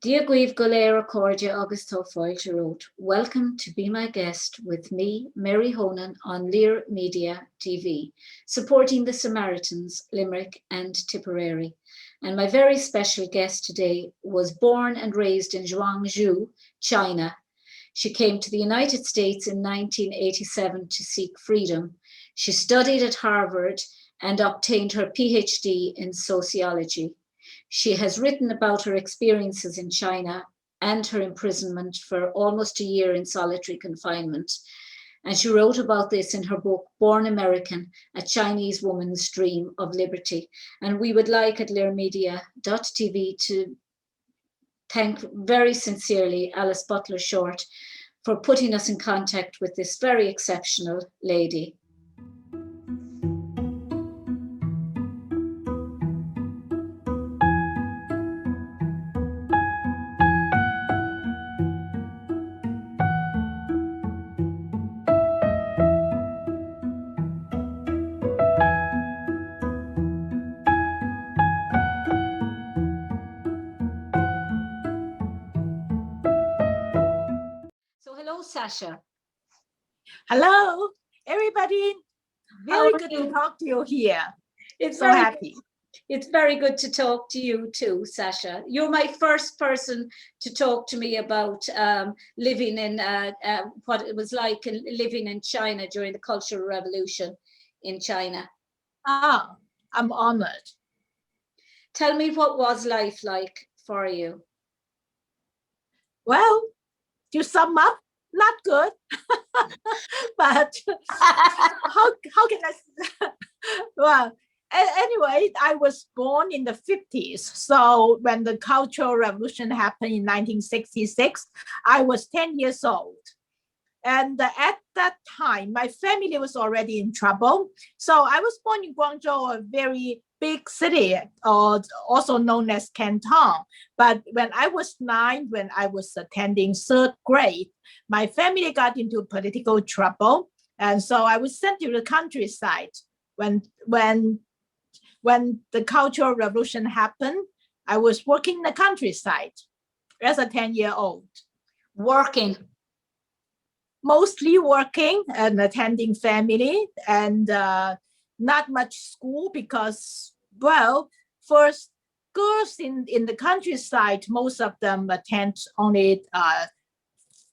Dia Guiv Golera Cordia August Foilte wrote, Welcome to be my guest with me, Mary Honan, on Lear Media TV, supporting the Samaritans, Limerick and Tipperary. And my very special guest today was born and raised in Zhuangzhou, China. She came to the United States in 1987 to seek freedom. She studied at Harvard and obtained her PhD in sociology. She has written about her experiences in China and her imprisonment for almost a year in solitary confinement. And she wrote about this in her book, Born American, A Chinese Woman's Dream of Liberty. And we would like at learmedia.tv to thank very sincerely Alice Butler Short for putting us in contact with this very exceptional lady. Sasha. Hello, everybody. Very good to talk to you here. It's so happy. It's very good to talk to you too, Sasha. You're my first person to talk to me about living in what it was like living in China during the Cultural Revolution in China. Ah, I'm honored. Tell me, what was life like for you? Well, to sum up, not good, but how can I? Well, anyway, I was born in the 50s. So when the Cultural Revolution happened in 1966, I was 10 years old. And at that time, my family was already in trouble. So I was born in Guangzhou, a very big city, also known as Canton. But when I was 9, when I was attending 3rd grade, my family got into political trouble. And so I was sent to the countryside. When the Cultural Revolution happened, I was working in the countryside as a 10-year-old. Working? Mostly working and attending family, and not much school because, well, first, girls in the countryside, most of them attend only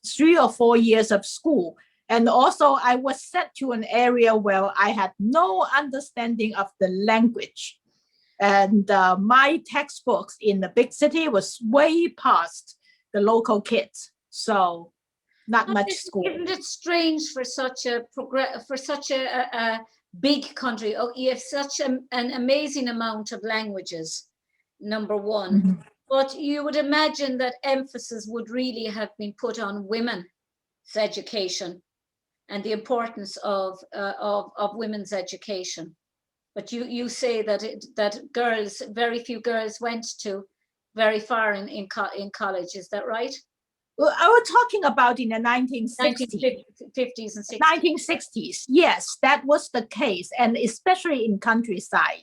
3 or 4 years of school. And also I was sent to an area where I had no understanding of the language. And my textbooks in the big city was way past the local kids. So not much school. Isn't it strange for such a big country? Oh, you have such an amazing amount of languages, number one. Mm-hmm. But you would imagine that emphasis would really have been put on women's education and the importance of women's education. But you say that girls, very few girls went to very far in college. Is that right? Well, I was talking about in the 1960s. 1950s and 60s. 1960s, yes, that was the case, and especially in countryside.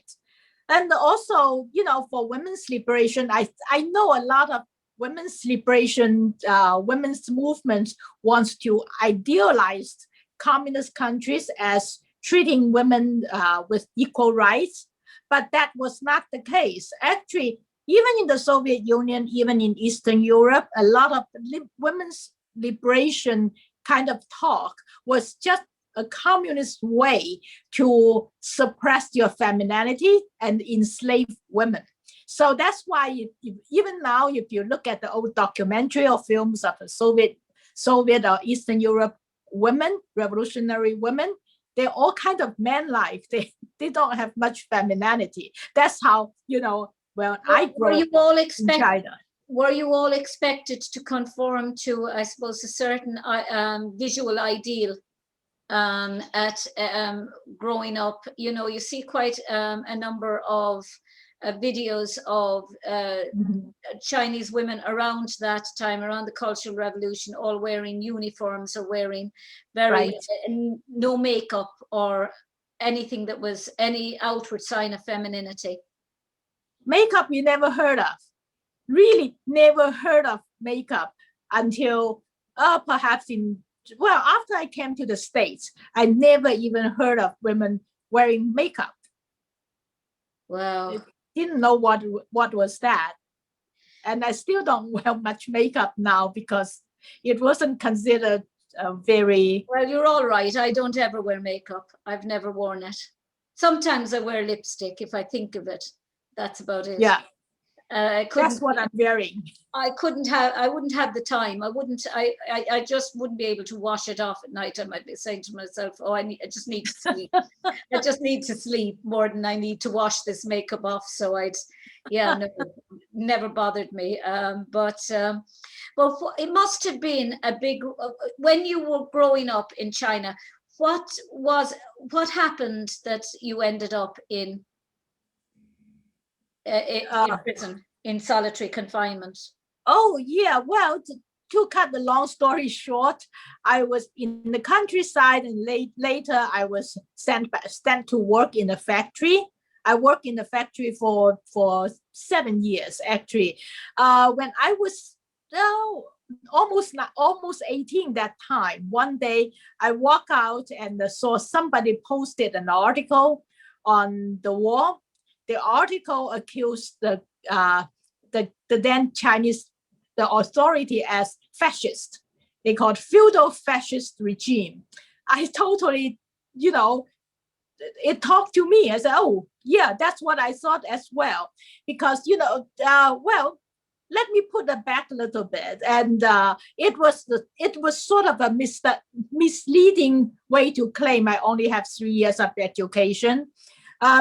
And also, for women's liberation, I know a lot of women's liberation, women's movement wants to idealize communist countries as treating women with equal rights, but that was not the case. Actually, even in the Soviet Union, even in Eastern Europe, a lot of women's liberation kind of talk was just a communist way to suppress your femininity and enslave women. So that's why even now, if you look at the old documentary or films of the Soviet or Eastern Europe women, revolutionary women, they're all kind of man-like. They don't have much femininity. That's how, well, I grew up in China. Were you all expected to conform to, I suppose, a certain visual ideal at growing up? You see quite a number of videos of Chinese women around that time, around the Cultural Revolution, all wearing uniforms or wearing no makeup or anything that was any outward sign of femininity. Makeup you never heard of. really never heard of makeup until perhaps after I came to the States. I never even heard of women wearing makeup. Wow. I didn't know what was that. And I still don't wear much makeup now because it wasn't considered very... Well, you're all right. I don't ever wear makeup. I've never worn it. Sometimes I wear lipstick if I think of it. That's about it. Yeah, I that's what I'm wearing. I wouldn't have the time. I just wouldn't be able to wash it off at night. I might be saying to myself, oh, I just need to sleep. I just need to sleep more than I need to wash this makeup off. So no, never bothered me. Well, it must have been a big, when you were growing up in China, what happened that you ended up in prison, in solitary confinement? Oh, yeah. Well, to cut the long story short, I was in the countryside, and later I was sent to work in a factory. I worked in the factory for 7 years, actually. When I was almost 18 that time, one day I walked out and saw somebody posted an article on the wall. The article accused the then Chinese, the authority, as fascist. They called feudal fascist regime. I totally, it talked to me. I said, oh, yeah, that's what I thought as well. Because, let me put it back a little bit. And it was sort of a misleading way to claim I only have 3 years of education,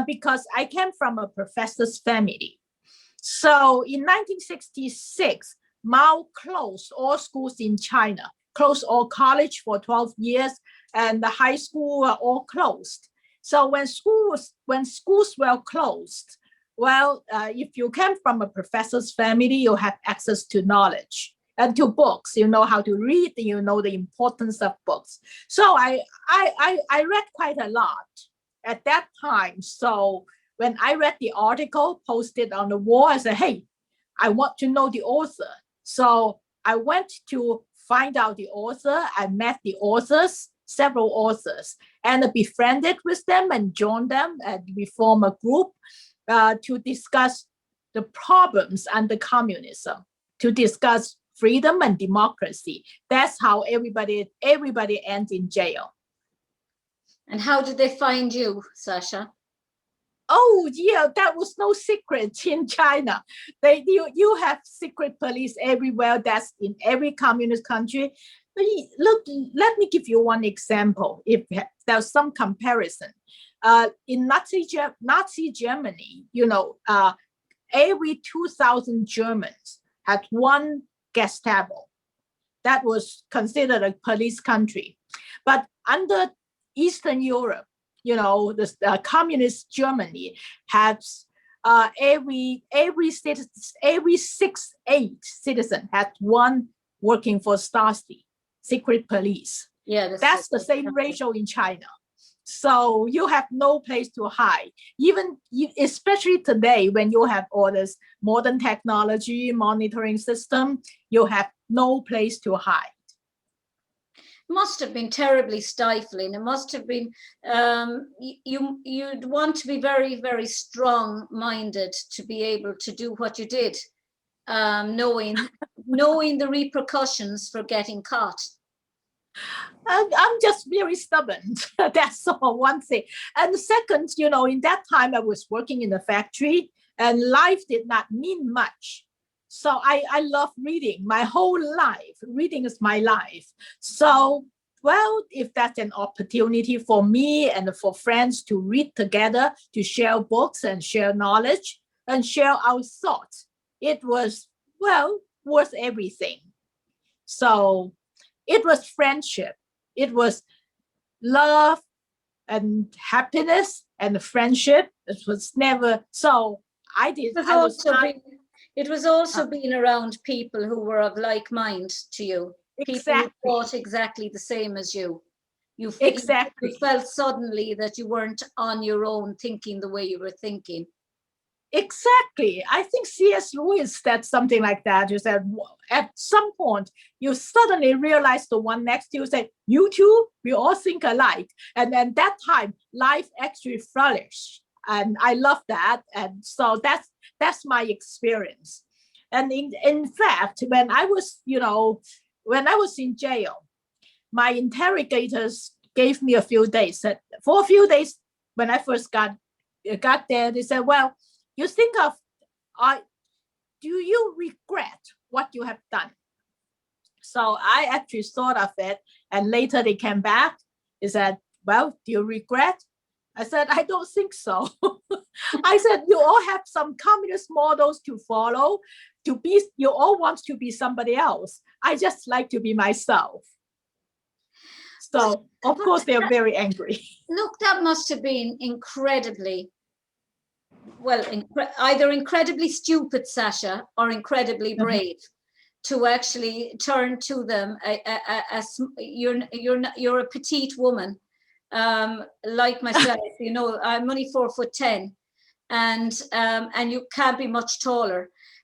because I came from a professor's family. So in 1966, Mao closed all schools in China, closed all college for 12 years, and the high school were all closed. So when schools were closed, if you came from a professor's family, you have access to knowledge and to books. You know how to read, you know the importance of books. So I read quite a lot at that time. So when I read the article posted on the wall, I said, hey, I want to know the author. So I went to find out the author. I met the authors, several authors, and befriended with them and joined them. And we formed a group to discuss the problems under communism, to discuss freedom and democracy. That's how everybody ends in jail. And how did they find you, Sasha? Oh, yeah, that was no secret in China. You have secret police everywhere. That's in every communist country. But look, let me give you one example. If there's some comparison, in Nazi Germany, every 2,000 Germans had one Gestapo. That was considered a police country. But under Eastern Europe, the communist Germany has every 6-8 citizen had one working for Stasi, secret police. Yeah, that's the same ratio in China. So you have no place to hide. Especially today, when you have all this modern technology monitoring system, you have no place to hide. Must have been terribly stifling. It must have been, you'd want to be very, very strong-minded to be able to do what you did, knowing the repercussions for getting caught. I'm just very stubborn. That's all, one thing. And second, in that time I was working in a factory and life did not mean much. So I love reading my whole life. Reading is my life. So, if that's an opportunity for me and for friends to read together, to share books and share knowledge and share our thoughts, it was, worth everything. So it was friendship. It was love and happiness and friendship. It was never, so I did. It was also being around people who were of like mind to you. Exactly. People who thought exactly the same as you. You exactly. felt suddenly that you weren't on your own thinking the way you were thinking. Exactly. I think C.S. Lewis said something like that. You said at some point you suddenly realize the one next to you say, "You too, we all think alike," and then that time life actually flourished, and I love that. And so that's my experience. And in fact, when I was in jail, my interrogators gave me a few days. For a few days, when I first got there, they said, "Well, you think of, uh, do you regret what you have done?" So I actually thought of it, and later they came back. They said, "Well, do you regret?" I said, "I don't think so." I said, "You all have some communist models to follow. You all want to be somebody else. I just like to be myself." So of course they are very angry. Look, that must have been incredibly, well, either incredibly stupid, Sasha, or incredibly brave to actually turn to them. You're a petite woman, like myself. I'm only 4'10", and you can't be much taller,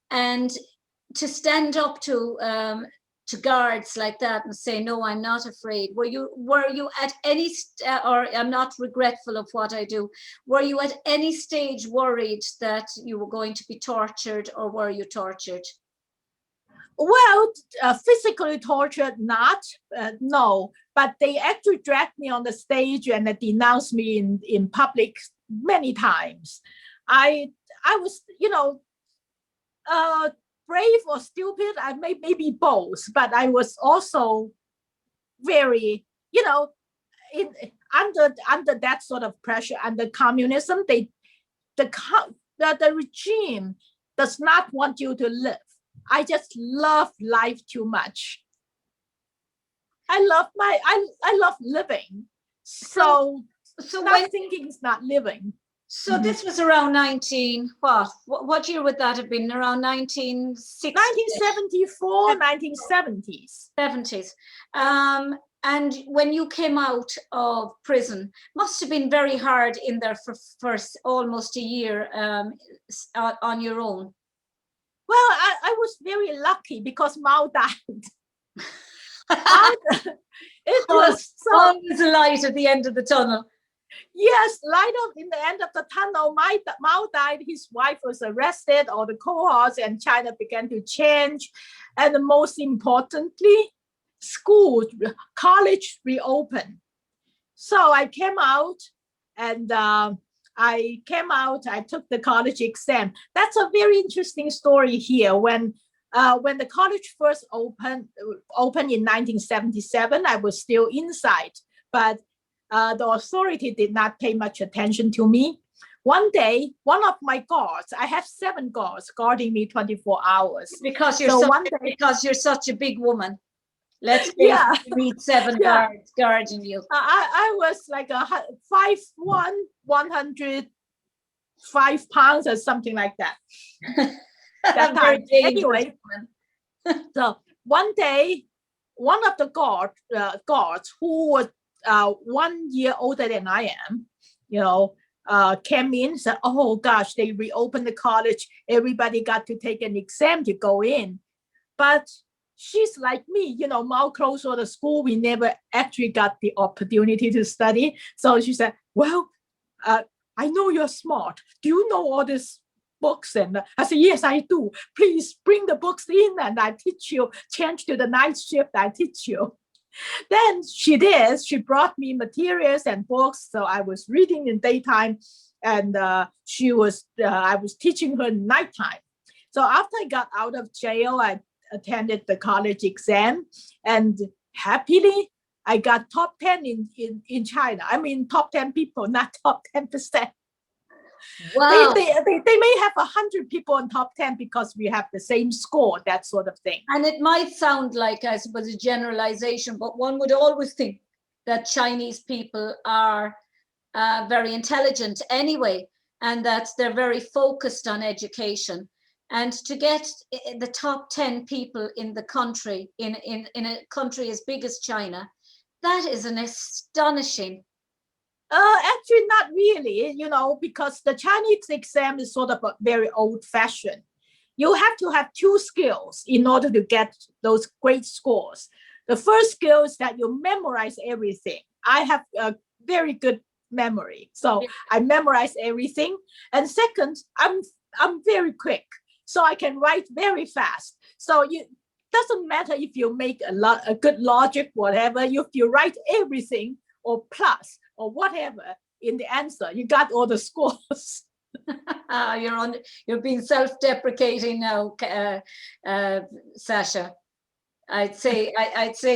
and to stand up to guards like that and say, "No, I'm not afraid." Were you at any or I'm not regretful of what I do? Were you at any stage worried that you were going to be tortured, or were you tortured? Well, physically tortured, not, no, but they actually dragged me on the stage and denounced me in public many times. I was, brave or stupid. I maybe both, but I was also very, in under that sort of pressure, under communism, the regime does not want you to live. I just love life too much. I love living. So not thinking is not living. So this was around 19, what year would that have been? Around 1960? 1974, 1970s. 70s. And when you came out of prison, must have been very hard in there for almost a year, on your own. Well, I was very lucky because Mao died. It was always a light at the end of the tunnel. Yes, light up in the end of the tunnel. Mao died, his wife was arrested, all the cohorts, and China began to change. And most importantly, college reopened. So I came out, and I took the college exam. That's a very interesting story here. When the college first opened in 1977, I was still inside, but the authority did not pay much attention to me. One day, one of my guards, I have 7 guards guarding me 24 hours. Because you're such a big woman. Let's meet 7 guards guarding you. I was like a 5'1", 105 pounds or something like that. That time. Anyway, so one day, one of the guards who was 1 year older than I am, came in and said, "Oh gosh, they reopened the college. Everybody got to take an exam to go in." But she's like me, Mao closed all the school. We never actually got the opportunity to study. So she said, "Well, I know you're smart. Do you know all these books?" And I said, "Yes, I do. Please bring the books in and I teach you. Change to the night shift, I teach you." Then she did. She brought me materials and books. So I was reading in daytime, and I was teaching her nighttime. So after I got out of jail, I attended the college exam, and happily I got top 10 in China. I mean, top 10 people, not top 10%. Wow. They may have 100 people in top 10 because we have the same score, that sort of thing. And it might sound like, I suppose, a generalization, but one would always think that Chinese people are very intelligent anyway, and that they're very focused on education. And to get the top 10 people in the country, in a country as big as China, that is an astonishing Actually, not really, because the Chinese exam is sort of a very old-fashioned. You have to have two skills in order to get those great scores. The first skill is that you memorize everything. I have a very good memory, so I memorize everything. And second, I'm very quick, so I can write very fast. So it doesn't matter if you make a good logic, whatever. If you write everything or plus or whatever in the answer, you got all the scores. You're being self-deprecating now, Sasha. I'd say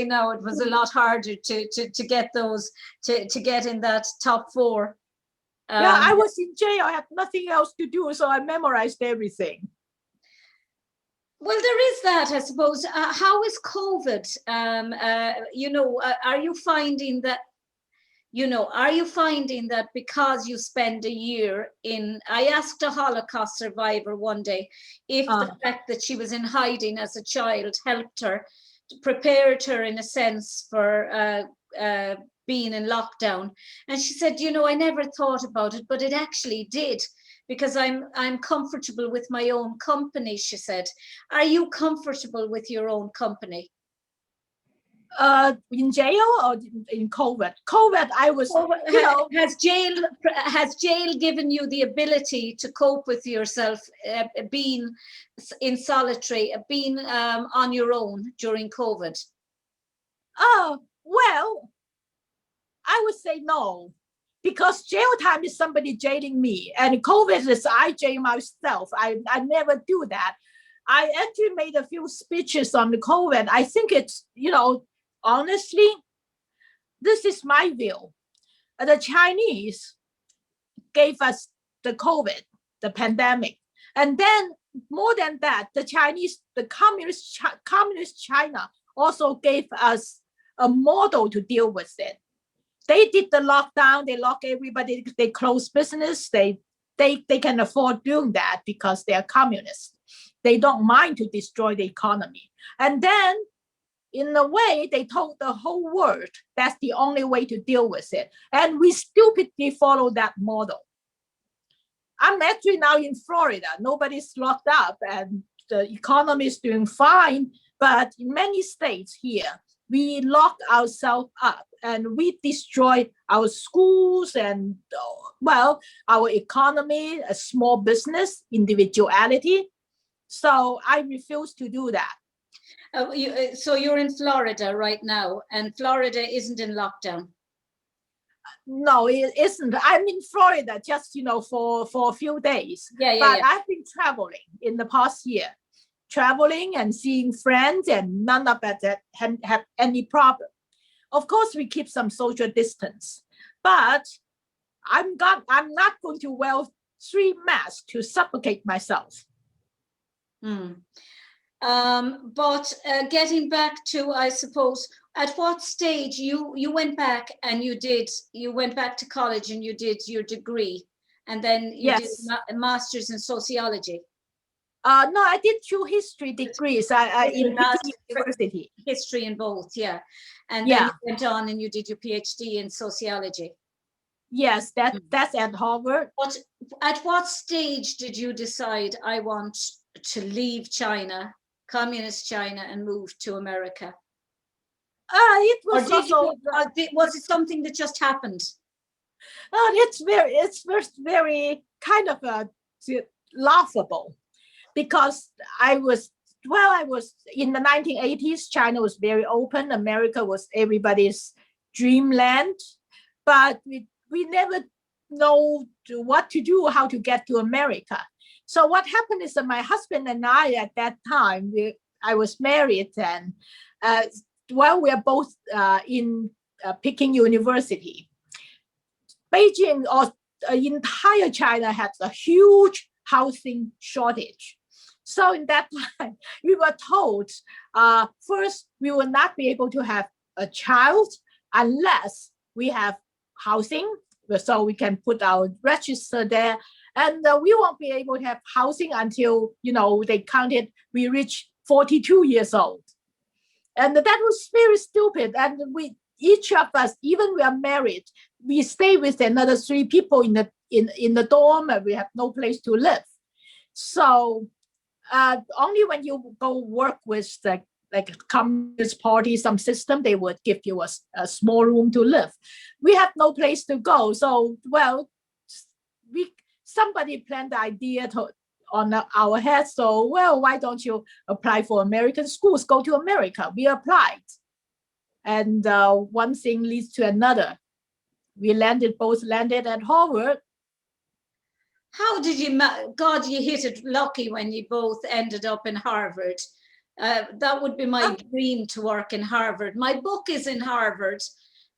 now it was a lot harder to get those to get in that top four. Yeah, I was in jail. I had nothing else to do, so I memorized everything. Well, there is that, I suppose. How is COVID? Are you finding that? Are you finding that because you spend a year in? I asked a Holocaust survivor one day if the fact that she was in hiding as a child helped her, prepared her in a sense for being in lockdown. And she said, I never thought about it, but it actually did, because I'm comfortable with my own company, she said. Are you comfortable with your own company? In jail or in COVID? COVID, I was, Has jail given you the ability to cope with yourself, being in solitary, being on your own during COVID? Well, I would say no, because jail time is somebody jailing me, and COVID is I jail myself. I never do that. I actually made a few speeches on the COVID. I think it's, honestly, this is my view. The Chinese gave us the COVID, the pandemic. And then more than that, the communist China also gave us a model to deal with it. They did the lockdown, they lock everybody, they close business, they can afford doing that because they are communists. They don't mind to destroy the economy. And then in a way, they told the whole world that's the only way to deal with it. And we stupidly follow that model. I'm actually now in Florida. Nobody's locked up and the economy is doing fine. But in many states here, we lock ourselves up and we destroy our schools and, our economy, a small business, individuality. So I refuse to do that. So you're in Florida right now, and Florida isn't in lockdown? No, it isn't. I'm in Florida just, for a few days. But I've been traveling in the past year, traveling and seeing friends, and none of that have any problem. Of course, we keep some social distance, but I'm not going to wear 3 masks to suffocate myself. But getting back to, I suppose, at what stage you went back and you went back to college and you did your degree, and then you did a master's in sociology? No, I did 2 history degrees in university. History in both, yeah. And then you went on and you did your PhD in sociology. Yes, that's at Harvard. But at what stage did you decide I want to leave China, communist China, and move to America? It was was it something that just happened? It's very kind of laughable, because I was in the 1980s. China was very open. America was everybody's dreamland, but we never know what to do, how to get to America. So what happened is that my husband and I, at that time, I was married, and we are both in Peking University. Beijing or entire China has a huge housing shortage. So in that time, we were told, first, we will not be able to have a child unless we have housing, so we can put our register there. And we won't be able to have housing until, they counted, we reach 42 years old. And that was very stupid. And each of us, even we are married, we stay with another 3 people in the dorm, and we have no place to live. So only when you go work with the like communist party, some system, they would give you a small room to live. We have no place to go. So, well, somebody planned the idea on our heads. So, well, why don't you apply for American schools? Go to America. We applied. And one thing leads to another. We both landed at Harvard. How did you, God, you hit it lucky when you both ended up in Harvard. That would be my dream, to work in Harvard. My book is in Harvard.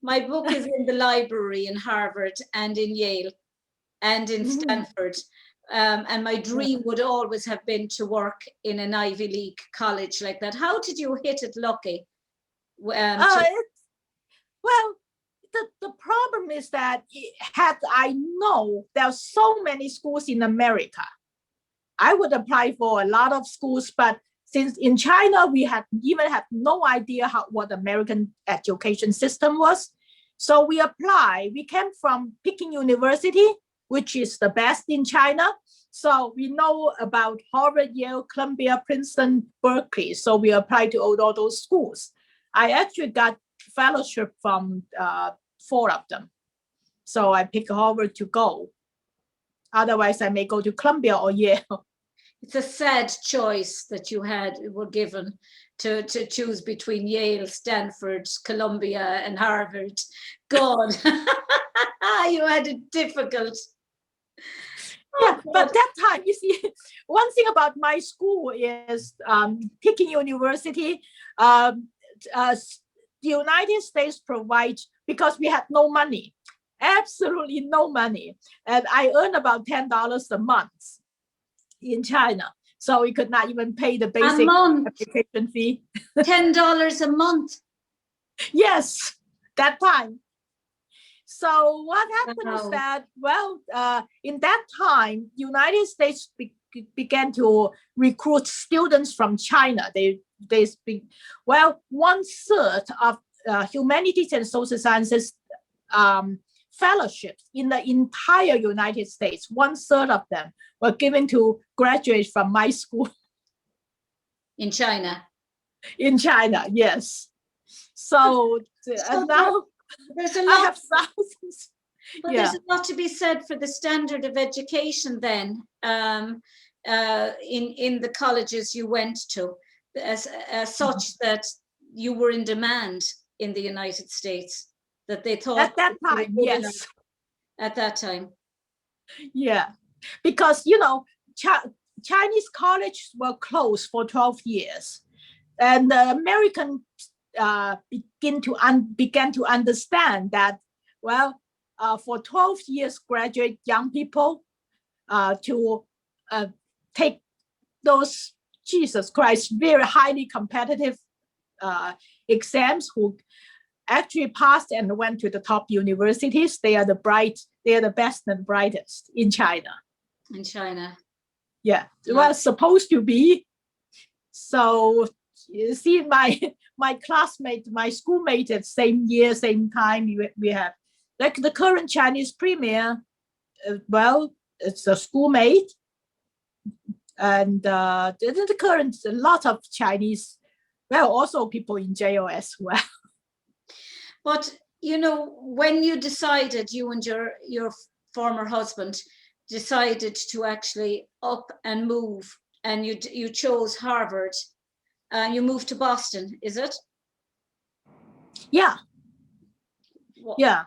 My book is in the library in Harvard and in Yale and in Stanford. And my dream would always have been to work in an Ivy League college like that. How did you hit it lucky? Well, the problem is that had I know there are so many schools in America, I would apply for a lot of schools. But since in China, we had no idea what American education system was. So we applied. We came from Peking University, which is the best in China. So we know about Harvard, Yale, Columbia, Princeton, Berkeley. So we applied to all those schools. I actually got fellowship from 4 of them. So I picked Harvard to go. Otherwise, I may go to Columbia or Yale. It's a sad choice that you were given to choose between Yale, Stanford, Columbia, and Harvard. God, you had it difficult. Yeah, but that time, you see, one thing about my school is Peking University, the United States provides, because we had no money, absolutely no money. And I earned about $10 a month in China. So we could not even pay the basic application fee. $10 a month? Yes, that time. So what happened is that, well, in that time, United States began to recruit students from China. They speak, well, 1/3 of humanities and social sciences fellowships in the entire United States, 1/3 of them were given to graduates from my school. In China? In China, yes. So now there's a lot, I have thousands. But there's a lot to be said for the standard of education then in the colleges you went to, as such that you were in demand in the United States, that they thought at that time, yes. At that time. Yeah, because, Chinese colleges were closed for 12 years. And the Americans began to understand that, well, for 12 years, graduate young people to take those, Jesus Christ, very highly competitive exams, who actually passed and went to the top universities. They are the best and brightest in China. In China. Yeah, it was supposed to be. So you see, my classmate, my schoolmate at same year, same time, we have, like the current Chinese premier, well, it's a schoolmate. And the current, a lot of Chinese, well, also people in jail as well. But, when you decided, you and your former husband decided to actually up and move, and you chose Harvard, and you moved to Boston, is it? Yeah. Yeah.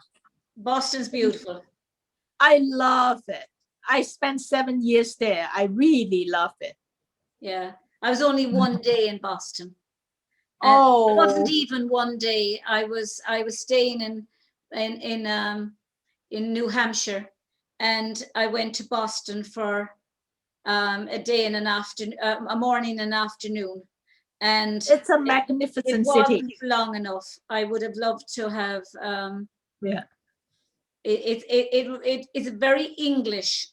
Boston's beautiful. I love it. I spent 7 years there. I really love it. Yeah. I was only one day in Boston. Oh. It wasn't even one day. I was staying in New Hampshire, and I went to Boston for a day and a morning and afternoon. And it's a magnificent city. It wasn't long enough. I would have loved to have. Yeah. It's very English.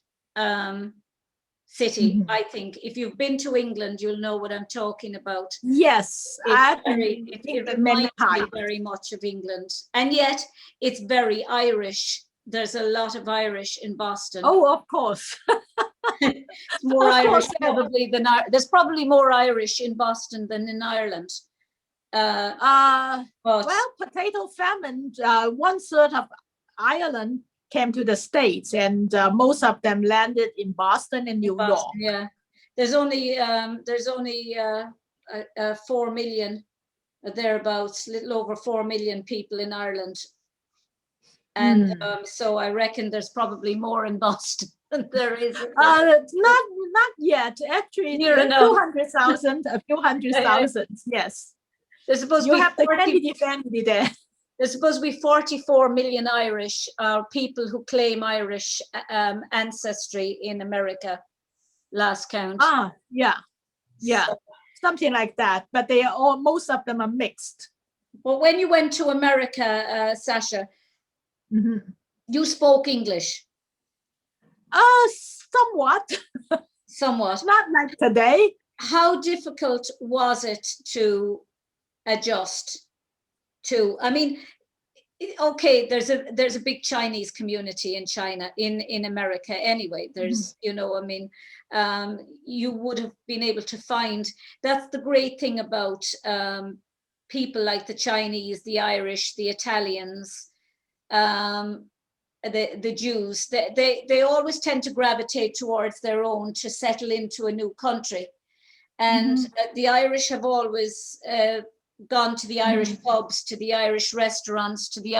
city. I think if you've been to England, you'll know what I'm talking about. Yes, I've been It many reminds me times. very much of England, and yet it's very Irish. There's a lot of Irish in Boston. Oh, of course. It's more Of Irish course. probably than there's probably more Irish in Boston than in Ireland. Well, potato famine, 1/3 of Ireland came to the States, and most of them landed in Boston and New York. Yeah, there's only 4 million thereabouts, a little over 4 million people in Ireland, and so I reckon there's probably more in Boston than there is. Not yet. Actually, a few hundred thousand. Yes. There's supposed you to be have the Kennedy family there. There's supposed to be 44 million Irish people who claim Irish ancestry in America, last count. Yeah, so, something like that. But most of them are mixed. But when you went to America, Sasha, you spoke English? Somewhat. Somewhat. Not like today. How difficult was it to adjust to? I mean, okay, there's a big Chinese community in China, in America anyway. There's, I mean, you would have been able to find, that's the great thing about people like the Chinese, the Irish, the Italians, the Jews. They always tend to gravitate towards their own to settle into a new country. And the Irish have always gone to the Irish pubs, to the Irish restaurants, to the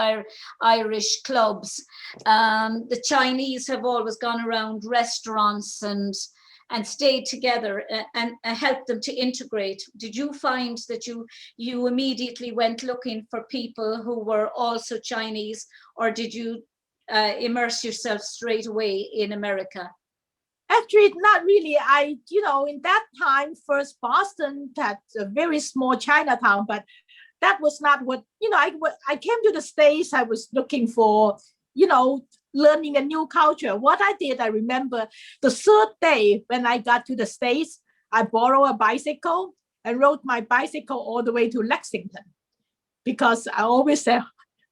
Irish clubs. The Chinese have always gone around restaurants and stayed together and helped them to integrate. Did you find that you immediately went looking for people who were also Chinese, or did you immerse yourself straight away in America? Actually, not really. In that time, first Boston had a very small Chinatown, but that was not what, I came to the States, I was looking for, learning a new culture. What I did, I remember the 3rd day when I got to the States, I borrowed a bicycle and rode my bicycle all the way to Lexington. Because I always said,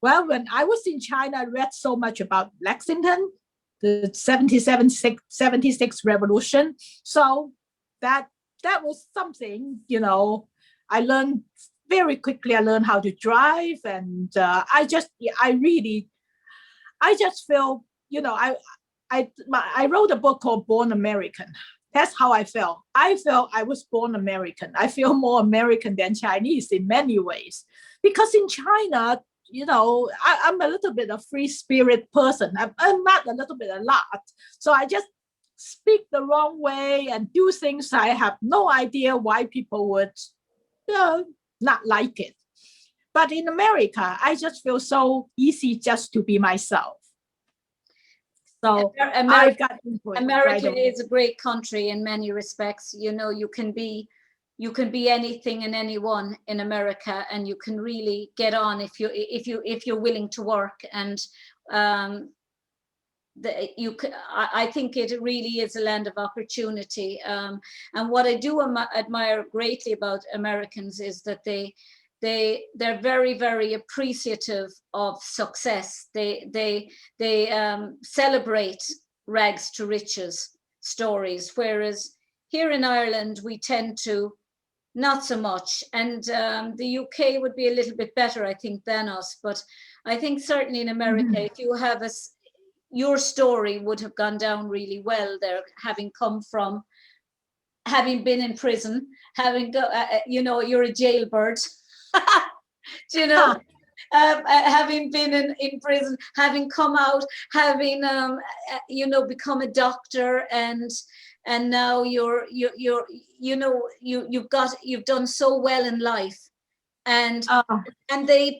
well, when I was in China, I read so much about Lexington, the 76 revolution. So that was something, I learned very quickly. I learned how to drive, and I just feel, I wrote a book called Born American. That's how I felt. I felt I was born American. I feel more American than Chinese in many ways, because in China, I'm a little bit of free spirit person. I'm not a little bit, a lot. So I just speak the wrong way and do things I have no idea why people would not like it. But in America, I just feel so easy just to be myself. So America is a great country in many respects. You can be anything and anyone in America, and you can really get on if you're willing to work. And I think it really is a land of opportunity. And what I do admire greatly about Americans is that they're very, very appreciative of success. They celebrate rags to riches stories, whereas here in Ireland we tend to not so much. And the UK would be a little bit better, I think, than us. But I think certainly in America, if you have your story would have gone down really well there, having been in prison, you're a jailbird. Having been in prison, having come out, having become a doctor, and now you've done so well in life, and they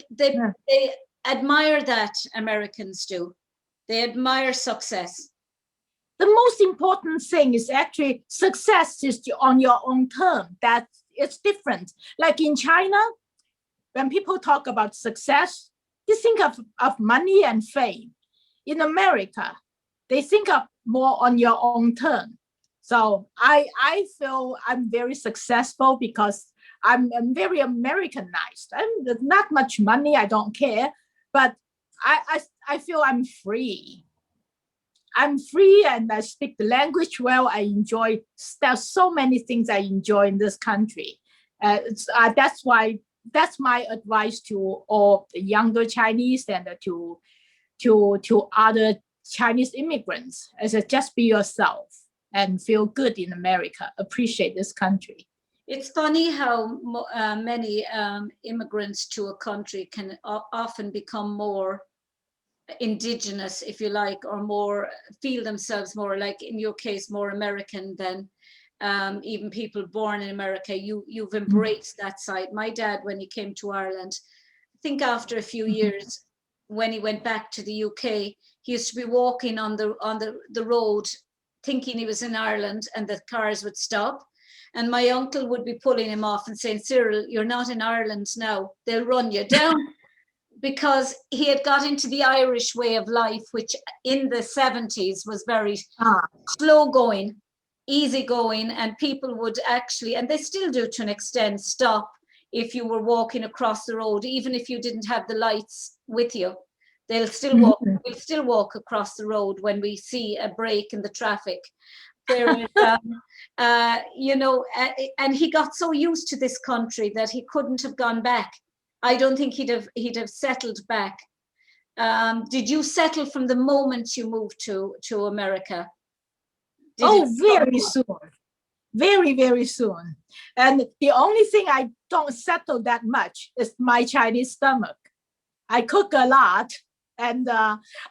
admire that. Americans do. They admire success. The most important thing is actually success is on your own term. That it's different. Like in China, when people talk about success, they think of money and fame. In America, they think of more on your own term. So I feel I'm very successful because I'm very Americanized. I'm not much money. I don't care, but I feel I'm free. I'm free and I speak the language well. I enjoy. There's so many things I enjoy in this country. That's why that's my advice to all the younger Chinese and to other Chinese immigrants. I said, just be yourself and feel good in America. Appreciate this country. It's funny how many immigrants to a country can often become more indigenous, if you like, or more feel themselves more, like in your case, more American than even people born in America. You've embraced that side. My dad, when he came to Ireland, I think after a few years, when he went back to the UK, he used to be walking on the road thinking he was in Ireland, and the cars would stop. And my uncle would be pulling him off and saying, Cyril, you're not in Ireland now. They'll run you down. Because he had got into the Irish way of life, which in the 70s was very slow going, easy going, and people would actually, and they still do to an extent, stop if you were walking across the road, even if you didn't have the lights with you. They'll still walk. We'll still walk across the road when we see a break in the traffic. Whereas, and he got so used to this country that he couldn't have gone back. I don't think he'd have settled back. Did you settle from the moment you moved to America? Very soon. Very, very soon. And the only thing I don't settle that much is my Chinese stomach. I cook a lot, and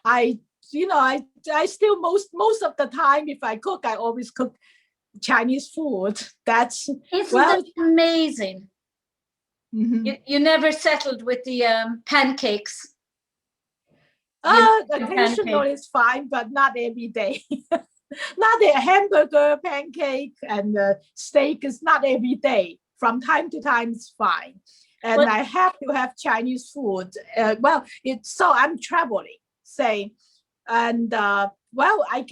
I still most of the time, if I cook, I always cook Chinese food. Isn't that amazing? Mm-hmm. You never settled with the pancakes. Occasionally it's fine, but not every day. Not a hamburger, pancake, and steak is not every day. From time to time, it's fine. And I have to have Chinese food. So I'm traveling, say, and I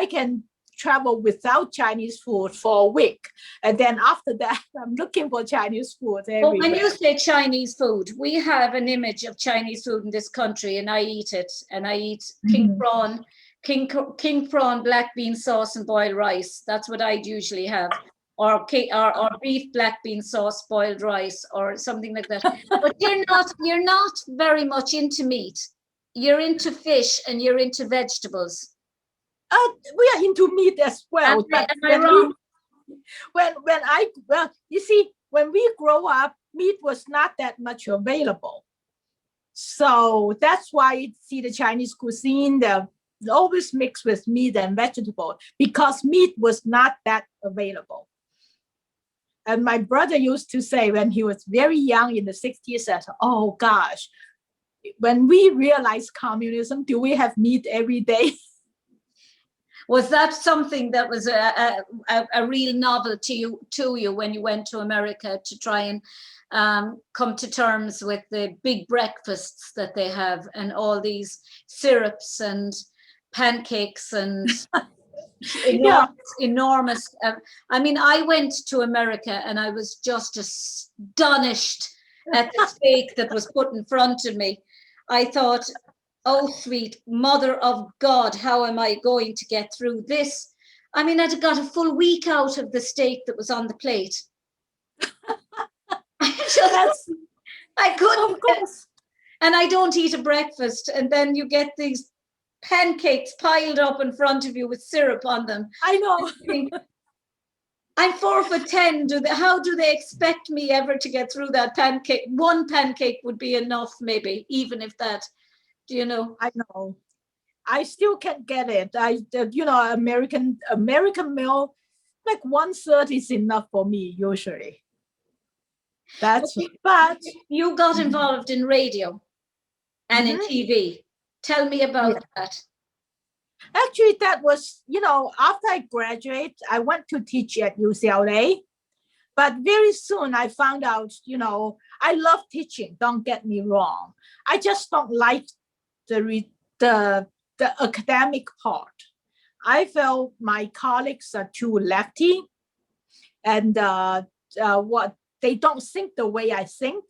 can travel without Chinese food for a week, and then after that, I'm looking for Chinese food everywhere. But when you say Chinese food, we have an image of Chinese food in this country, and I eat it, and I eat king prawn. King prawn, black bean sauce, and boiled rice. That's what I'd usually have, or beef, black bean sauce, boiled rice, or something like that. But you're not very much into meat. You're into fish and you're into vegetables. We are into meat as well. You see, when we grow up, meat was not that much available. So that's why you see the Chinese cuisine, they're always mixed with meat and vegetable, because meat was not that available. And my brother used to say when he was very young in the 60s, that, oh gosh, when we realized communism, do we have meat every day? Was that something that was a real novelty to you when you went to America to try and come to terms with the big breakfasts that they have and all these syrups and pancakes and enormous. I mean, I went to America and I was just astonished at the steak that was put in front of me. I thought, oh, sweet mother of God, how am I going to get through this? I mean, I'd got a full week out of the steak that was on the plate. I couldn't. Of course. And I don't eat a breakfast. And then you get these pancakes piled up in front of you with syrup on them. I know. I'm 4'10". How do they expect me ever to get through that pancake? One pancake would be enough, maybe, even if that. Do you know? I know. I still can't get it. American meal, like 1/3 is enough for me usually. But you got involved in radio and in TV. Tell me about that. Actually, that was, after I graduated, I went to teach at UCLA. But very soon I found out, I love teaching, don't get me wrong. I just don't like the academic part. I felt my colleagues are too lefty, and what they don't think the way I think.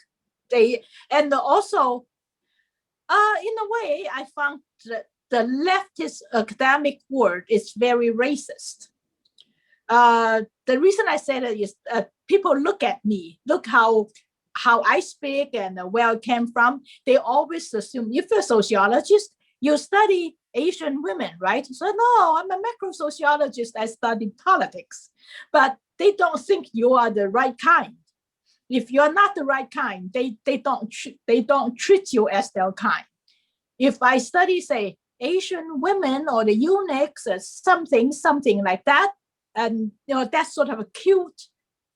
And also, in a way, I found that the leftist academic world is very racist. The reason I say that is people look at me, look how I speak and where I came from. They always assume if you're a sociologist, you study Asian women, right? So no, I'm a macro sociologist. I study politics, but they don't think you are the right kind. If you're not the right kind, they don't treat you as their kind. If I study, say, Asian women or the eunuchs or something like that, and that's sort of a cute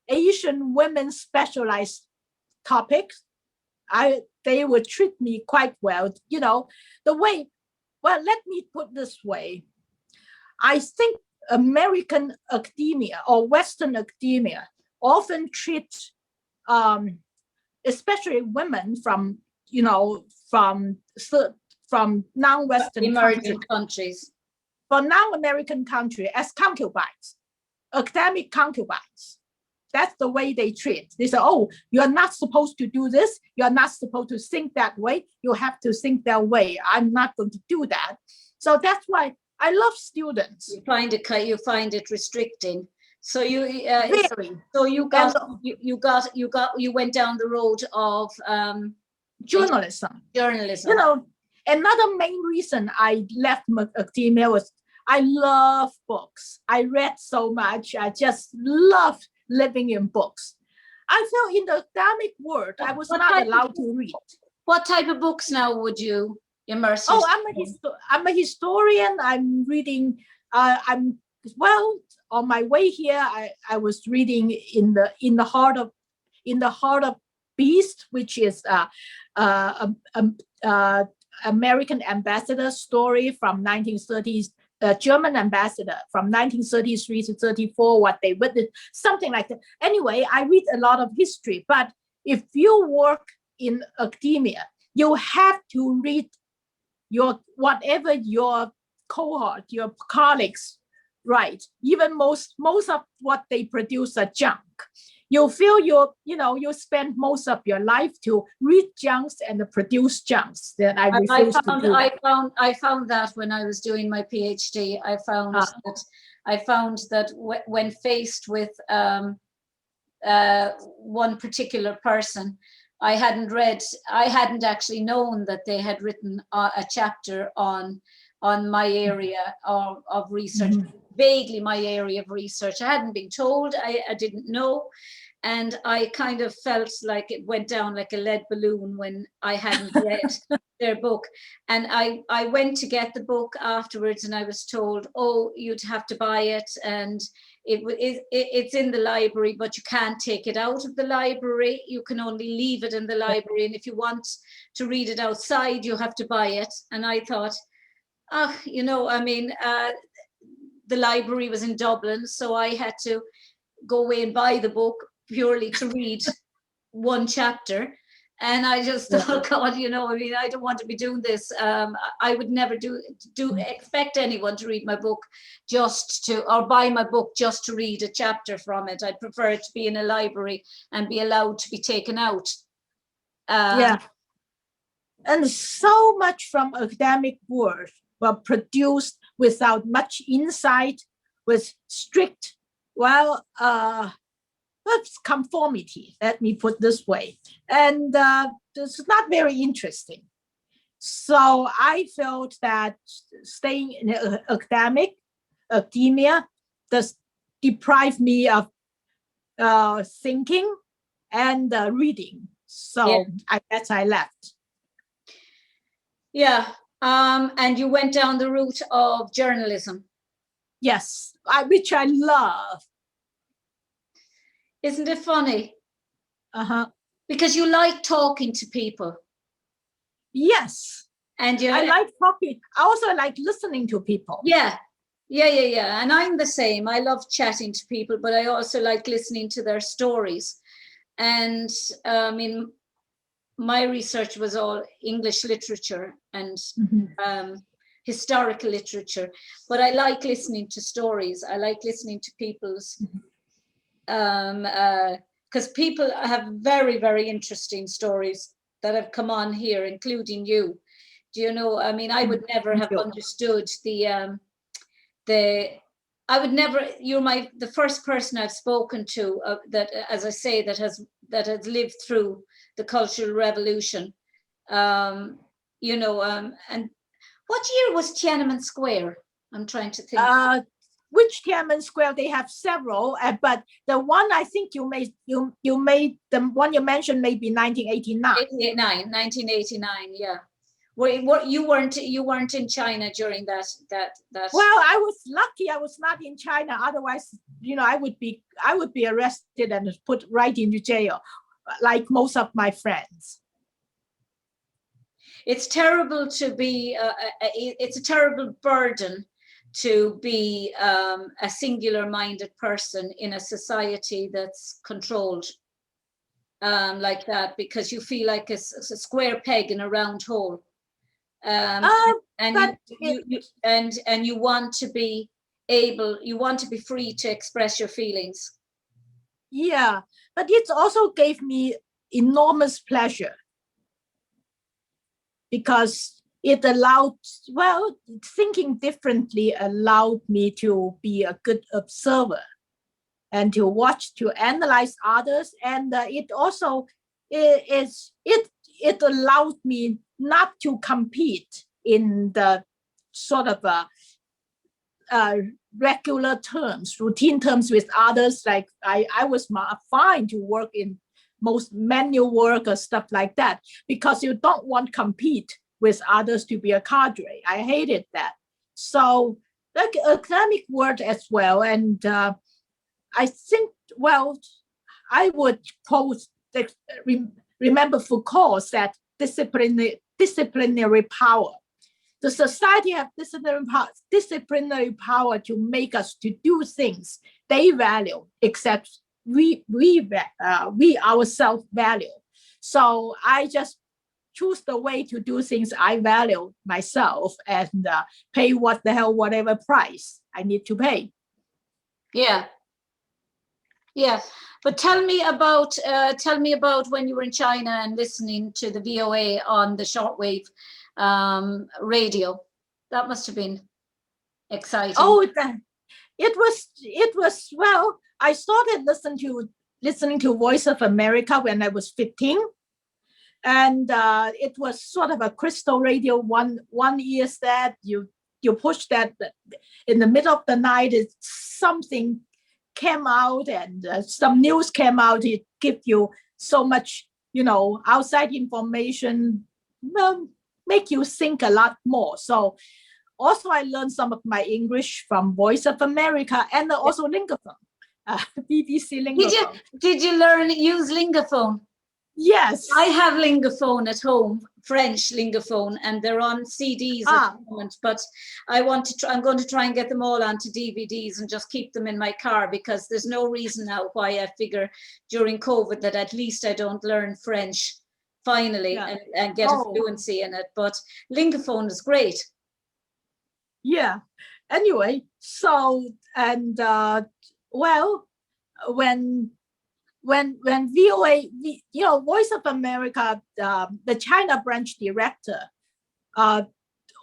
Asian women specialized topic, they would treat me quite well. The way. Well, let me put this way. I think American academia or Western academia often treat, especially women from non-Western Emerging countries. For non-American country as concubines, academic concubines. That's the way they treat. They say, oh, you're not supposed to do this. You're not supposed to think that way. You have to think that way. I'm not going to do that. So that's why I love students. You find it restricting. So you very. So you went down the road of journalism. Another main reason I left academia was I love books. I read so much. I just love living in books. I felt in the academic world, I was not allowed to read. What type of books now would you immerse yourself? I'm a historian. I'm reading. On my way here, I was reading in the heart of Beast, which is American ambassador story from 1930s. German ambassador from 1933 to 34, what they witnessed, something like that. Anyway, I read a lot of history, but if you work in academia, you have to read whatever your cohort, your colleagues write. Even most of what they produce are junk. You feel you spend most of your life to read junks and produce junks. That I refuse to do. I found that when I was doing my PhD, I found that when faced with one particular person, I hadn't actually known that they had written a chapter on my area of research. Mm-hmm. Vaguely my area of research. I hadn't been told, I didn't know. And I kind of felt like it went down like a lead balloon when I hadn't read their book. And I went to get the book afterwards and I was told, oh, you'd have to buy it. And it's in the library, but you can't take it out of the library. You can only leave it in the library. And if you want to read it outside, you have to buy it. And I thought, the library was in Dublin, so I had to go away and buy the book purely to read one chapter. And I just thought, God, I don't want to be doing this. I would never expect anyone to read my book or buy my book just to read a chapter from it. I'd prefer it to be in a library and be allowed to be taken out. And so much from academic work were produced without much insight, with strict, conformity, let me put this way. And it's not very interesting. So I felt that staying in academia does deprive me of thinking and reading. So I guess I left. Yeah. And you went down the route of journalism. Yes, which I love. Isn't it funny? Uh-huh. Because you like talking to people. Yes. And I like talking. I also like listening to people. Yeah. And I'm the same. I love chatting to people, but I also like listening to their stories. And my research was all English literature, and historical literature, but I like listening to stories. I like listening to people's, because people have very, very interesting stories that have come on here, including you. Do you know? I mean, I would never have understood I would never. You're the first person I've spoken to that, as I say, that has lived through the Cultural Revolution. You know, and what year was Tiananmen Square? I'm trying to think. Which Tiananmen Square? They have several, but the one I think you made the one you mentioned maybe 1989. 1989, yeah. What you weren't in China during that. Well, I was lucky. I was not in China. Otherwise, you know, I would be arrested and put right into jail, like most of my friends. It's terrible to be. It's a terrible burden to be a singular-minded person in a society that's controlled like that, because you feel like a square peg in a round hole. And you want to be free to express your feelings. Yeah, but it also gave me enormous pleasure, because it allowed, well, thinking differently allowed me to be a good observer and to watch, to analyze others. And it also it allowed me not to compete in the sort of regular terms, routine terms with others. Like I was fine to work in most manual work or stuff like that, because you don't want to compete with others to be a cadre. I hated that. So like academic work as well. And I think, well, I would quote, remember Foucault said, disciplinary power. The society have disciplinary power to make us to do things they value, except we ourselves value. So I just choose the way to do things I value myself, and pay whatever price I need to pay. Yeah. Yeah, but tell me about when you were in China and listening to the VOA on the shortwave radio. That must have been exciting. Oh, it was. Well, I started listening to Voice of America when I was 15, and it was sort of a crystal radio. One ears that you push that in the middle of the night, something came out, and some news came out. It gives you so much, outside information, make you think a lot more. So also I learned some of my English from Voice of America, and also Lingaphone, BBC Lingaphone. Did you use Lingaphone? Yes. I have Lingaphone at home, French Lingaphone, and they're on CDs at the moment, but I'm going to try and get them all onto DVDs and just keep them in my car, because there's no reason now why I figure during COVID that at least I don't learn French finally and get a fluency in it. But Lingaphone is great. Yeah. Anyway, so, and well, when VOA, Voice of America, the China branch director, all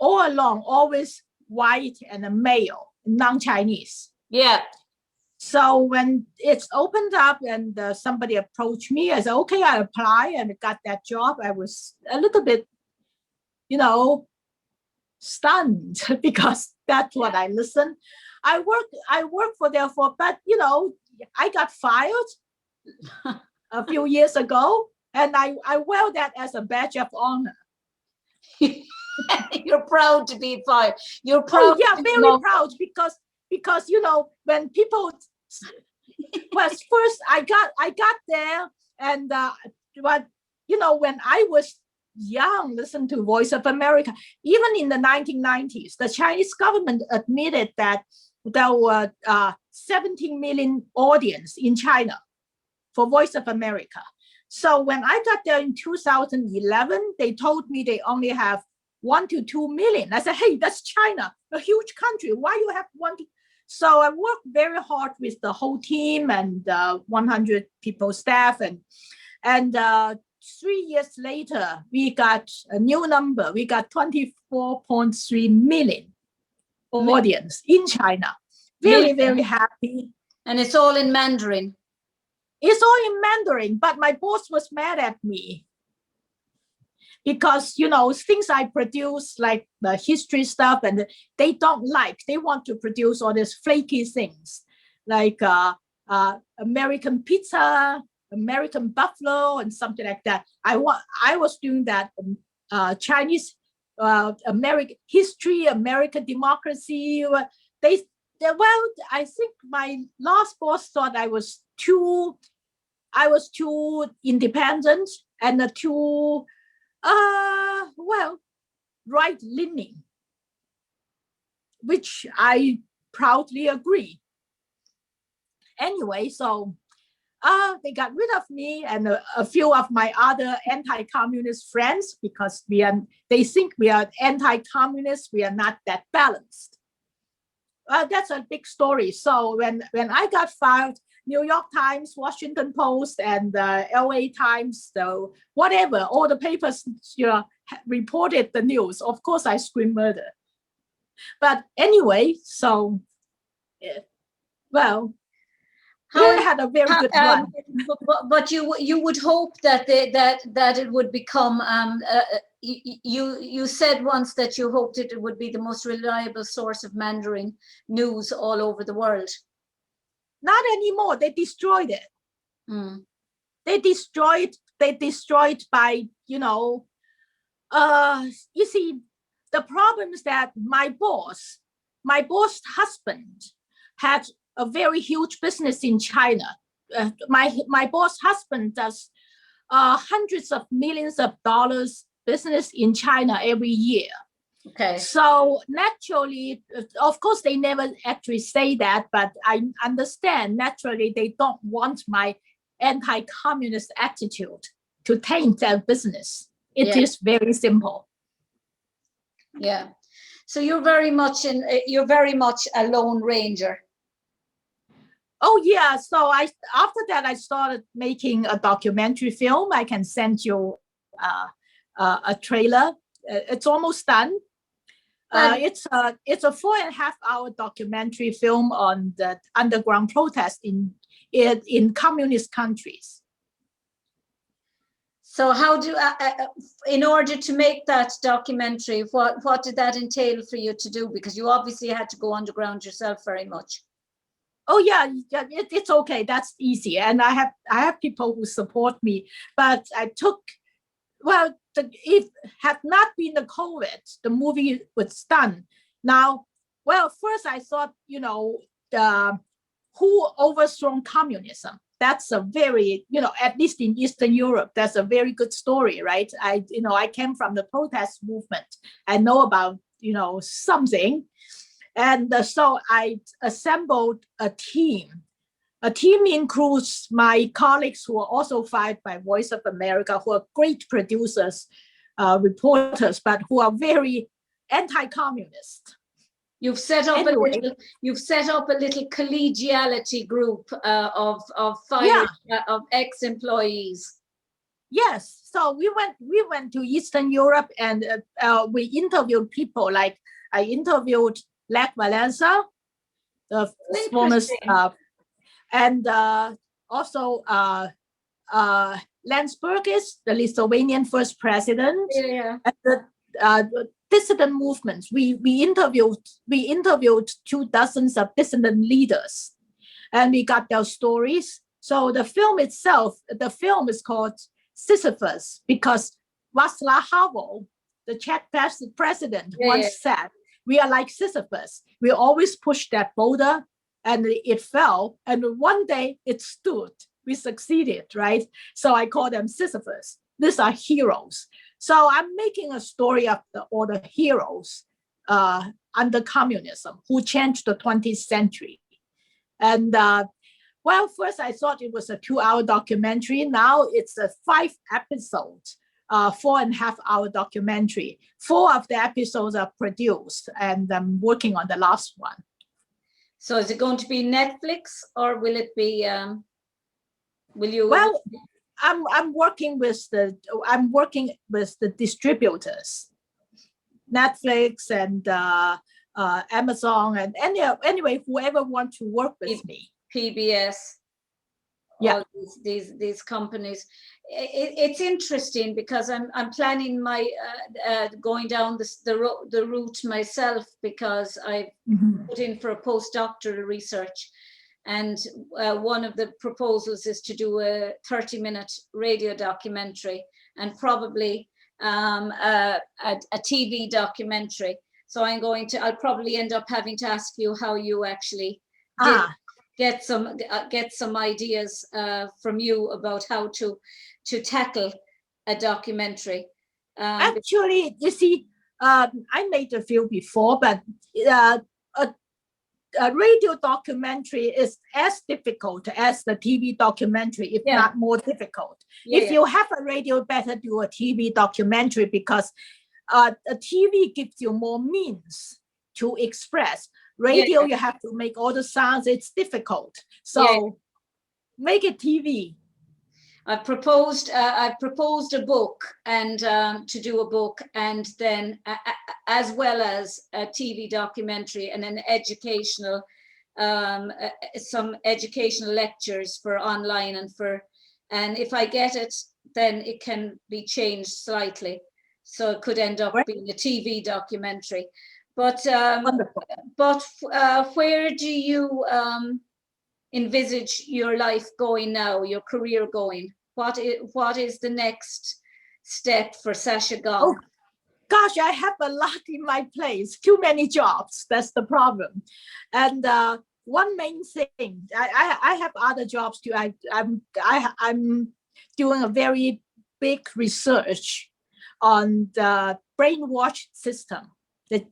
along, always white and a male, non-Chinese. Yeah. So when it's opened up and somebody approached me, I said, okay, I apply and got that job. I was a little bit, stunned, because that's what I listened. I worked for there but I got fired a few years ago, and I wear that as a badge of honor. You're proud to be fired. You're proud. Oh, yeah, very proud, because when people, well, first I got there, and but when I was young, listen to Voice of America. Even in the 1990s, the Chinese government admitted that there were 17 million audience in China for Voice of America. So when I got there in 2011, they told me they only have 1 to 2 million. I said, hey, that's China, a huge country. Why you have 1 to... So I worked very hard with the whole team and 100 people staff. And 3 years later, we got a new number. We got 24.3 million audience in China. Very, very happy. And it's all in Mandarin. It's all in Mandarin, but my boss was mad at me because, you know, things I produce like the history stuff and they don't like, they want to produce all these flaky things like American pizza, American buffalo and something like that. I was doing that Chinese American history, American democracy. Well, I think my last boss thought I was too independent and too right-leaning, which I proudly agree. Anyway, so they got rid of me and a few of my other anti-communist friends because they think we are anti-communist, we are not that balanced. That's a big story. So when I got fired, New York Times, Washington Post, and LA Times, so whatever, all the papers, you know, reported the news. Of course, I screamed murder. But anyway, so well, we had a very good run. But you would hope that that it would become. You said once that you hoped it would be the most reliable source of Mandarin news all over the world. Not anymore. They destroyed it. Mm. They destroyed by, you know, you see, the problem is that my boss husband had a very huge business in China. My boss husband does hundreds of millions of dollars business in China every year. Okay. So naturally, of course, they never actually say that, but I understand naturally they don't want my anti-communist attitude to taint their business. It is very simple. Yeah. So you're very much a lone ranger. Oh yeah. So after that I started making a documentary film. I can send you a trailer. It's almost done. It's a 4.5-hour documentary film on the underground protest in communist countries. So how do in order to make that documentary, what did that entail for you to do? Because you obviously had to go underground yourself very much. Oh yeah, it's okay. That's easy, and I have people who support me. But I took, well, if had not been the COVID, the movie was done. Now, well, first I thought, you know, who overthrown communism? That's a very, you know, at least in Eastern Europe, that's a very good story, right? I came from the protest movement. I know about, you know, something. And so I assembled a team. A team includes my colleagues who are also fired by Voice of America, who are great producers, reporters, but who are very anti-communist. You've set up a little collegiality group of fired of ex-employees. Yes, so we went to Eastern Europe and we interviewed people. Like I interviewed Lech Walesa, the famous, and also Landsbergis, the Lithuanian first president, and the dissident movements. We interviewed 2 dozens of dissident leaders, and we got their stories. So the film itself, the film is called Sisyphus because Václav Havel, the Czech president, once said, "We are like Sisyphus. We always push that boulder, and it fell, and one day it stood. We succeeded, right? So I call them Sisyphus. These are heroes. So I'm making a story of all the heroes under communism who changed the 20th century. And well, first I thought it was a 2-hour documentary. Now it's a 5 episodes 4.5 hour documentary. 4 of the episodes are produced, and I'm working on the last one. So is it going to be Netflix, or will it be? Will you? Well, I'm working with the distributors, Netflix and Amazon, and anyway, whoever wants to work with me. PBS. Yeah. All these companies. It's interesting because I'm planning my going down the route myself, because I've put in for a postdoctoral research, and one of the proposals is to do a 30-minute radio documentary, and probably a TV documentary. So I'll probably end up having to ask you how you actually did get some ideas from you about how to tackle a documentary. Actually, you see, I made a few before, but a radio documentary is as difficult as the TV documentary, if not more difficult. If you have a radio, better do a TV documentary, because a TV gives you more means to express. Radio, you have to make all the sounds. It's difficult. So make it TV. I've proposed a book, and to do a book, and then as well as a TV documentary and an educational, some educational lectures for online, and if I get it, then it can be changed slightly, so it could end up being a TV documentary. But where do you envisage your life going now, your career going? What is the next step for Sasha Gong? Oh, gosh, I have a lot in my place. Too many jobs. That's the problem. And one main thing, I have other jobs too. I'm doing a very big research on the brainwash system, the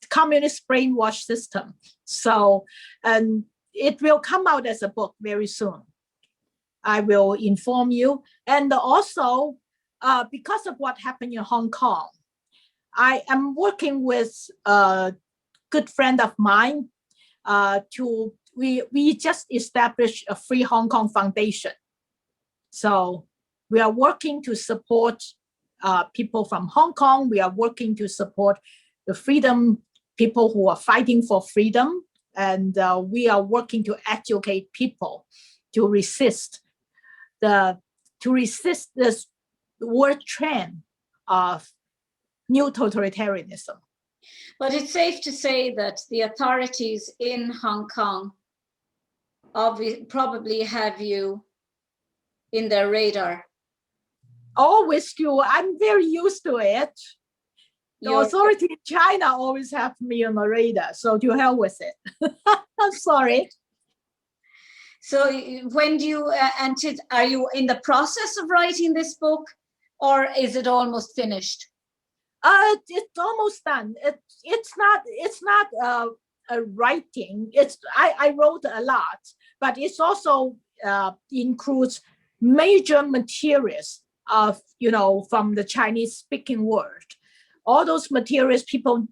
communist brainwash system. So, and it will come out as a book very soon. I will inform you. And also, because of what happened in Hong Kong, I am working with a good friend of mine. We just established a Free Hong Kong Foundation. So we are working to support people from Hong Kong. We are working to support the freedom people who are fighting for freedom. And we are working to educate people to resist this world trend of new totalitarianism. But it's safe to say that the authorities in Hong Kong probably have you in their radar. Always do. I'm very used to it. The authority in China always have me on the radar, so to hell with it. I'm sorry. So when do you, are you in the process of writing this book, or is it almost finished? It's almost done. It's not a writing. I wrote a lot, but it's also includes major materials of, from the Chinese speaking world. All those materials people,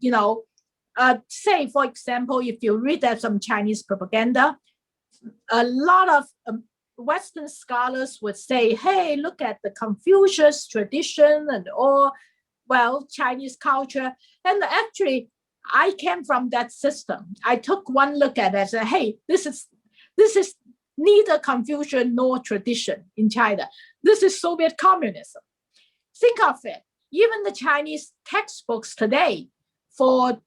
say, for example, if you read some Chinese propaganda, a lot of Western scholars would say, hey, look at the Confucius tradition and all, Chinese culture. And actually, I came from that system. I took one look at it and said, hey, this is neither Confucian nor tradition in China. This is Soviet communism. Think of it. Even the Chinese textbooks today for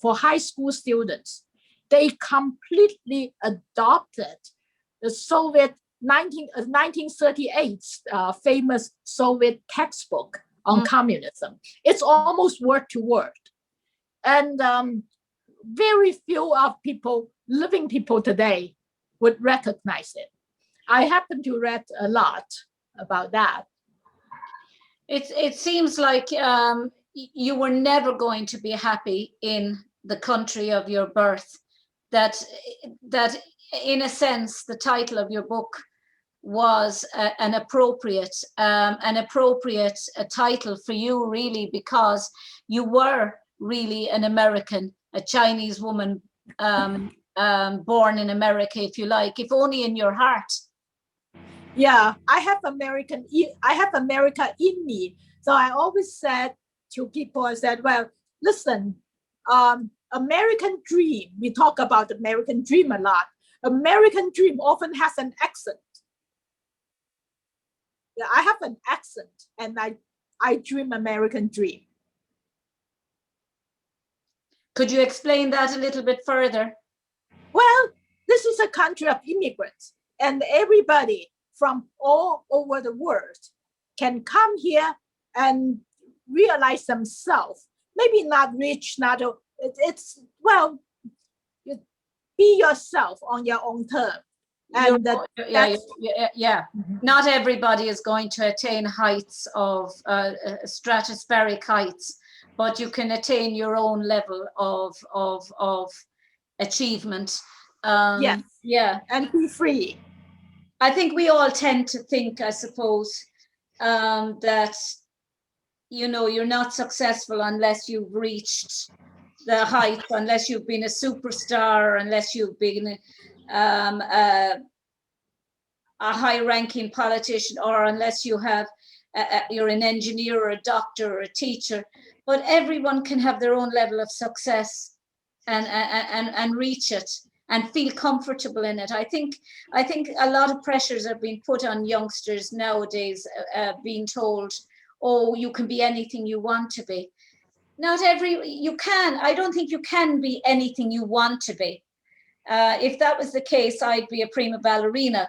high school students, they completely adopted the Soviet 1938 famous Soviet textbook on communism. It's almost word to word. And very few of living people today would recognize it. I happen to read a lot about that. It seems like you were never going to be happy in the country of your birth. That in a sense, the title of your book was an appropriate title for you, really, because you were really an American, a Chinese woman born in America, if you like, if only in your heart. Yeah, I have America in me. So I always said to people, I said, well, listen, American dream, we talk about American dream a lot. American dream often has an accent. Yeah, I have an accent, and I dream American dream. Could you explain that a little bit further? Well, this is a country of immigrants, and everybody from all over the world can come here and realize themselves. Maybe not rich, not it's well, be yourself on your own term. And yeah. Not everybody is going to attain heights of stratospheric heights, but you can attain your own level of achievement. Yes. Yeah, and be free. I think we all tend to think, I suppose, that you're not successful unless you've reached the heights, unless you've been a superstar, unless you've been a high-ranking politician, or unless you're an engineer or a doctor or a teacher. But everyone can have their own level of success and reach it and feel comfortable in it. I think a lot of pressures are being put on youngsters nowadays, being told, oh, you can be anything you want to be. I don't think you can be anything you want to be. If that was the case, I'd be a prima ballerina.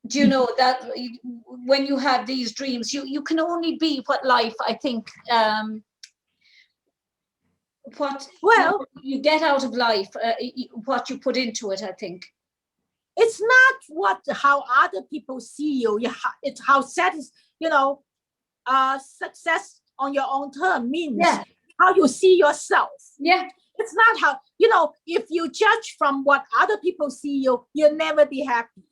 Do you know that when you have these dreams, you can only be what life, I think, what you get out of life, what you put into it, I think. It's not how other people see you. It's how success on your own term means how you see yourself. Yeah. It's not how, if you judge from what other people see you, you'll never be happy,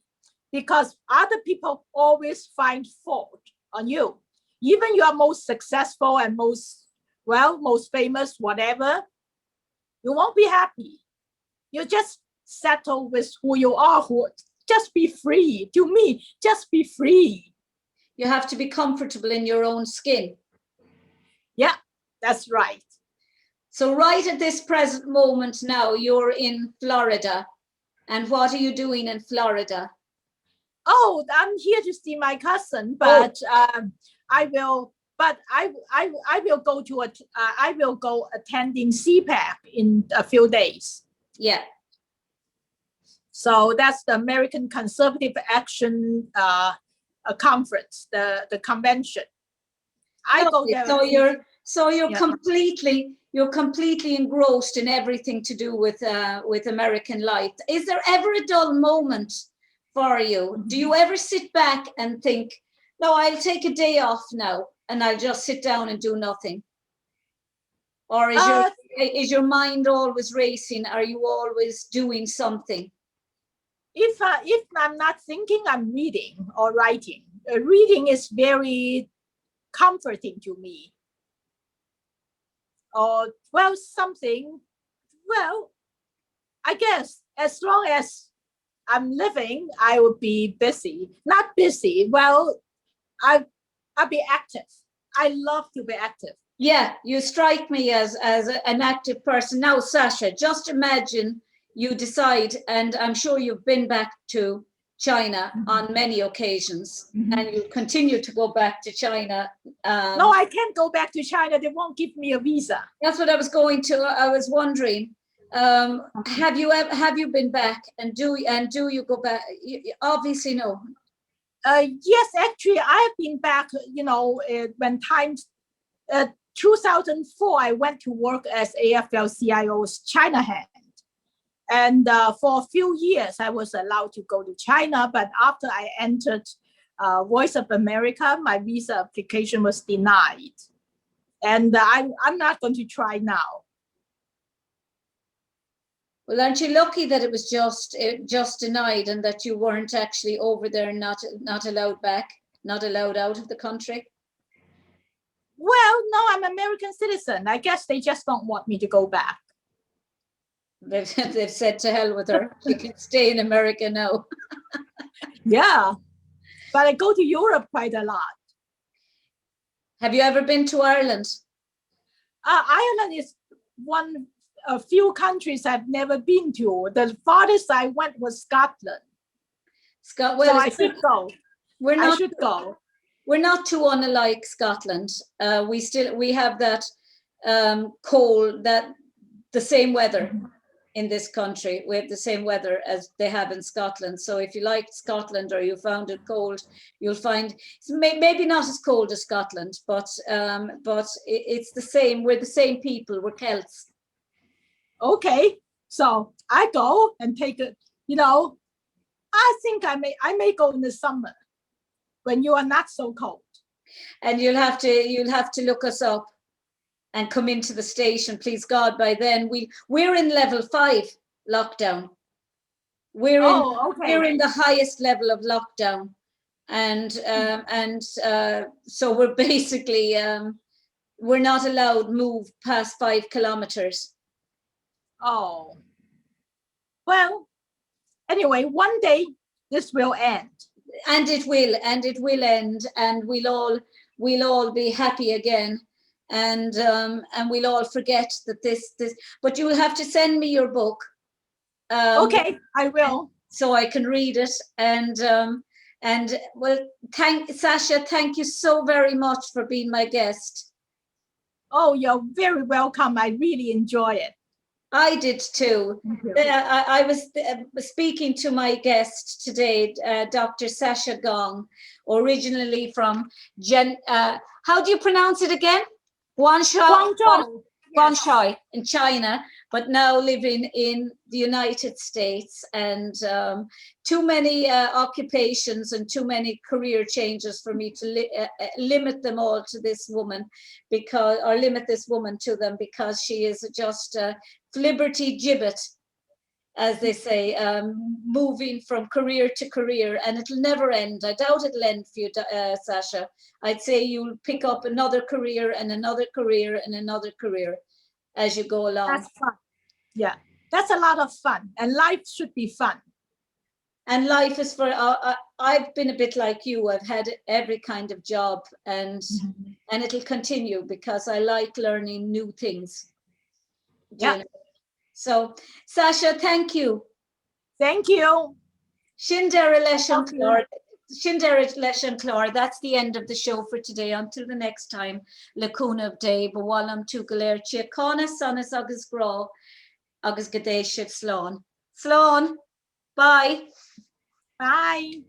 because other people always find fault on you. Even you are most successful and most famous, whatever, you won't be happy. You just settle with who you are, just be free. To me, just be free. You have to be comfortable in your own skin. Yeah, that's right. So right at this present moment now, you're in Florida. And what are you doing in Florida? Oh, I'm here to see my cousin, but I will go attending CPAC in a few days. Yeah. So that's the American Conservative Action Conference, the convention. I go there. So you're completely engrossed in everything to do with American life. Is there ever a dull moment for you? Do you ever sit back and think, no, I'll take a day off now and I'll just sit down and do nothing? Or is your mind always racing? Are you always doing something? If I'm not thinking, I'm reading or writing. Reading is very comforting to me. Or I guess as long as I'm living, I will be busy. Not busy. Well, I'll be active. I love to be active. Yeah, you strike me as an active person. Now, Sasha, just imagine you decide, and I'm sure you've been back to China on many occasions, and you continue to go back to China. No, I can't go back to China. They won't give me a visa. That's what I was wondering. Have you been back, and do you go back? Obviously, no. Yes, actually, I have been back. When times. 2004, I went to work as AFL-CIO's China hand. And for a few years, I was allowed to go to China. But after I entered Voice of America, my visa application was denied. And I'm not going to try now. Well, aren't you lucky that it was just denied and that you weren't actually over there, not allowed back, not allowed out of the country? Well, no, I'm an American citizen. I guess they just don't want me to go back. They've said to hell with her. She can stay in America now. Yeah, but I go to Europe quite a lot. Have you ever been to Ireland? Ireland is a few countries I've never been to. The farthest I went was Scotland. Well, so I should go. I should go. We're not too unlike Scotland. We have that cold, that the same weather in this country. We have the same weather as they have in Scotland. So if you liked Scotland or you found it cold, you'll find it's maybe not as cold as Scotland, but it's the same. We're the same people. We're Celts. Okay, so I go and take it. I think I may go in the summer when you are not so cold. And you'll have to look us up and come into the station, please God. By then we're in level 5 lockdown. We're in the highest level of lockdown, and so we're basically we're not allowed move past 5 kilometers. Oh, well, anyway, one day this will end. And it will end, and we'll all be happy again. And we'll all forget that this, but you will have to send me your book. Okay, I will. So I can read it. And well, Sasha, thank you so very much for being my guest. Oh, you're very welcome. I really enjoy it. I did too. I was speaking to my guest today, Dr. Sasha Gong, originally from how do you pronounce it again? Guangzhou in China, but now living in the United States, and too many occupations and too many career changes for me to limit them all to this woman, limit this woman to them, because she is just a flibberty gibbet, as they say, moving from career to career, and it'll never end. I doubt it'll end for you, Sasha. I'd say you'll pick up another career and another career and another career as you go along. That's fun. Yeah, that's a lot of fun, and life should be fun. And life is for, I've been a bit like you. I've had every kind of job, and it'll continue because I like learning new things. Yeah. So, Sasha, thank you. Thank you. Shindera Leshan Clor. That's the end of the show for today. Until the next time, Lacuna of Day, Bawalam Tugaler, Chiacona, Sonis Agus Gro, Agus Gadeshik Sloan. Sloan, bye. Bye.